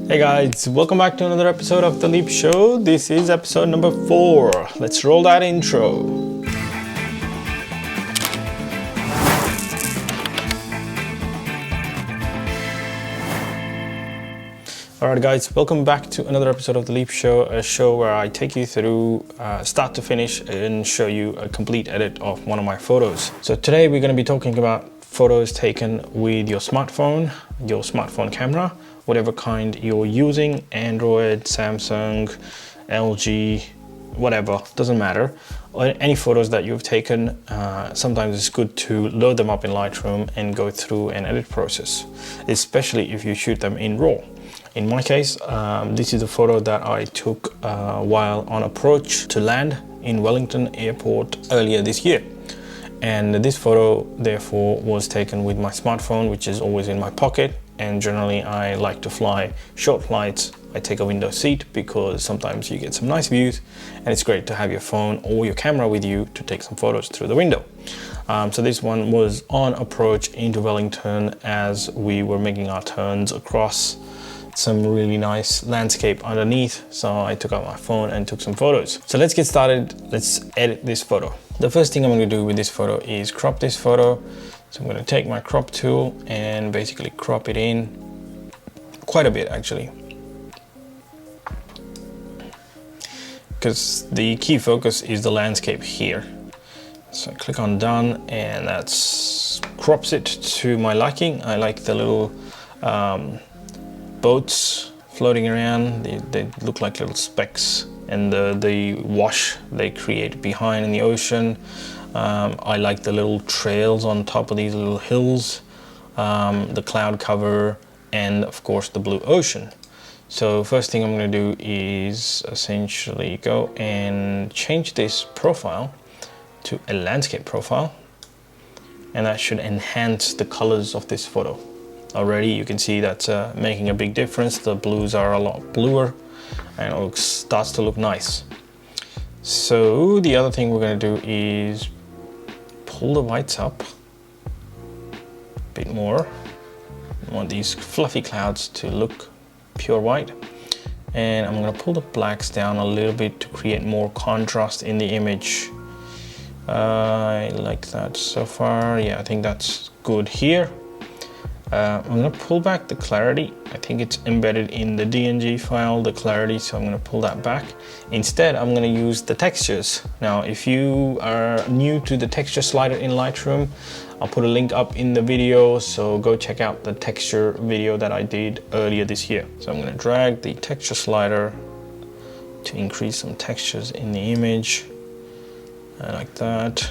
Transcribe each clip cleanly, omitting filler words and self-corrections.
Hey guys, welcome back to another episode of The Leap Show. This is episode number 4. Let's roll that intro. Alright guys, welcome back to another episode of The Leap Show, a show where I take you through start to finish and show you a complete edit of one of my photos. So today we're going to be talking about photos taken with your smartphone camera, whatever kind you're using, Android, Samsung, LG, whatever, doesn't matter. Any photos that you've taken, sometimes it's good to load them up in Lightroom and go through an edit process, especially if you shoot them in RAW. In my case, this is a photo that I took while on approach to land in Wellington Airport earlier this year. And this photo, therefore, was taken with my smartphone, which is always in my pocket. And generally, I like to fly short flights. I take a window seat because sometimes you get some nice views, and it's great to have your phone or your camera with you to take some photos through the window. So this one was on approach into Wellington as we were making our turns across some really nice landscape underneath. So I took out my phone and took some photos. So let's get started. Let's edit this photo. The first thing I'm going to do with this photo is crop this photo. So I'm going to take my crop tool and basically crop it in quite a bit actually, because the key focus is the landscape here. So I click on done, and that's crops it to my liking. I like the little boats floating around. They look like little specks, and the wash they create behind in the ocean. I like the little trails on top of these little hills, the cloud cover, and of course the blue ocean. So first thing I'm going to do is essentially go and change this profile to a landscape profile, and that should enhance the colors of this photo. Already you can see that's making a big difference. The blues are a lot bluer and it starts to look nice. So the other thing we're going to do is pull the whites up a bit more. I want these fluffy clouds to look pure white, and I'm going to pull the blacks down a little bit to create more contrast in the image. I like that so far. Yeah, I think that's good here. I'm going to pull back the clarity. I think it's embedded in the DNG file, the clarity, so I'm going to pull that back. Instead, I'm going to use the textures. Now, if you are new to the texture slider in Lightroom, I'll put a link up in the video, so go check out the texture video that I did earlier this year. So I'm going to drag the texture slider to increase some textures in the image, like that.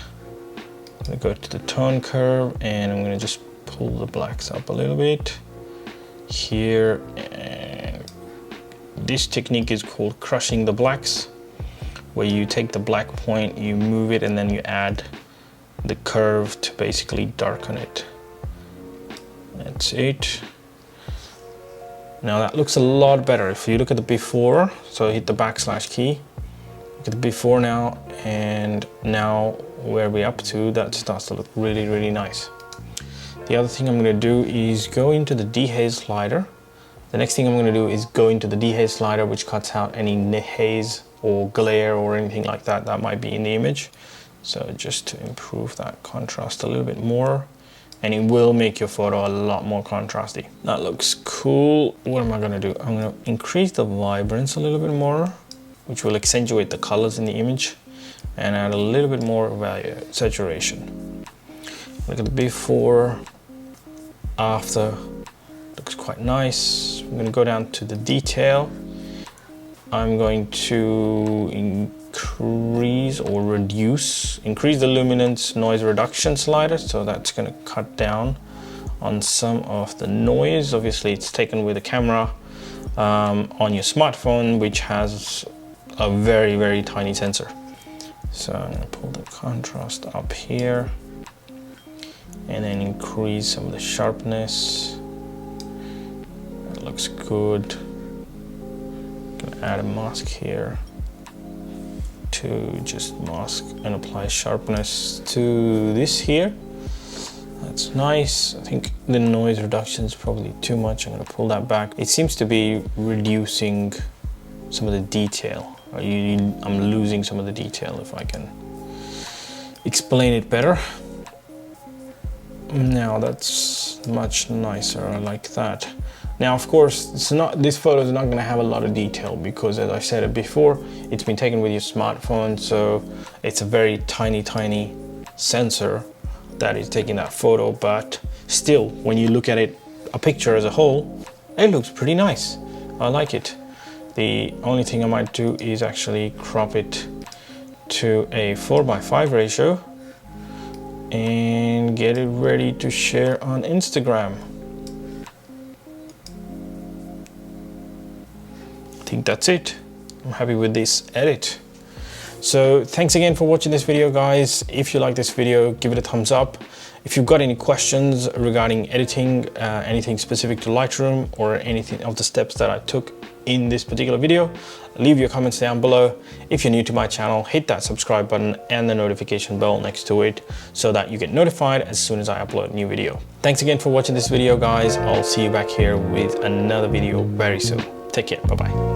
I'm going to go to the tone curve, and I'm going to just pull the blacks up a little bit here. And this technique is called crushing the blacks, where you take the black point, you move it, and then you add the curve to basically darken it. That's it. Now that looks a lot better. If you look at the before, so hit the backslash key, look at the before now, and now where we're up to, that starts to look really, really nice. The other thing I'm going to do is go into the dehaze slider. The next thing I'm going to do is go into the dehaze slider, which cuts out any haze or glare or anything like that that might be in the image. So just to improve that contrast a little bit more, and it will make your photo a lot more contrasty. That looks cool. What am I going to do? I'm going to increase the vibrance a little bit more, which will accentuate the colors in the image, and add a little bit more saturation. Look at the before, after, looks quite nice. I'm going to go down to the detail. I'm going to increase the luminance noise reduction slider, so that's going to cut down on some of the noise. Obviously it's taken with a camera on your smartphone, which has a very, very tiny sensor. So I'm going to pull the contrast up here, and then increase some of the sharpness. That looks good. I'm gonna add a mask here to just mask and apply sharpness to this here. That's nice. I think the noise reduction is probably too much. I'm gonna pull that back. It seems to be reducing some of the detail. I'm losing some of the detail, if I can explain it better. Now that's much nicer. I like that. Now, of course, this photo is not going to have a lot of detail because, as I said it before, it's been taken with your smartphone, so it's a very tiny sensor that is taking that photo. But still, when you look at it, a picture as a whole, it looks pretty nice. I like it. The only thing I might do is actually crop it to a 4:5 ratio and get it ready to share on Instagram. I think that's it. I'm happy with this edit. So thanks again for watching this video, guys. If you like this video, give it a thumbs up. If you've got any questions regarding editing, anything specific to Lightroom or anything of the steps that I took in this particular video, leave your comments down below. If you're new to my channel, hit that subscribe button and the notification bell next to it so that you get notified as soon as I upload a new video. Thanks again for watching this video, guys. I'll see you back here with another video very soon. Take care. Bye-bye.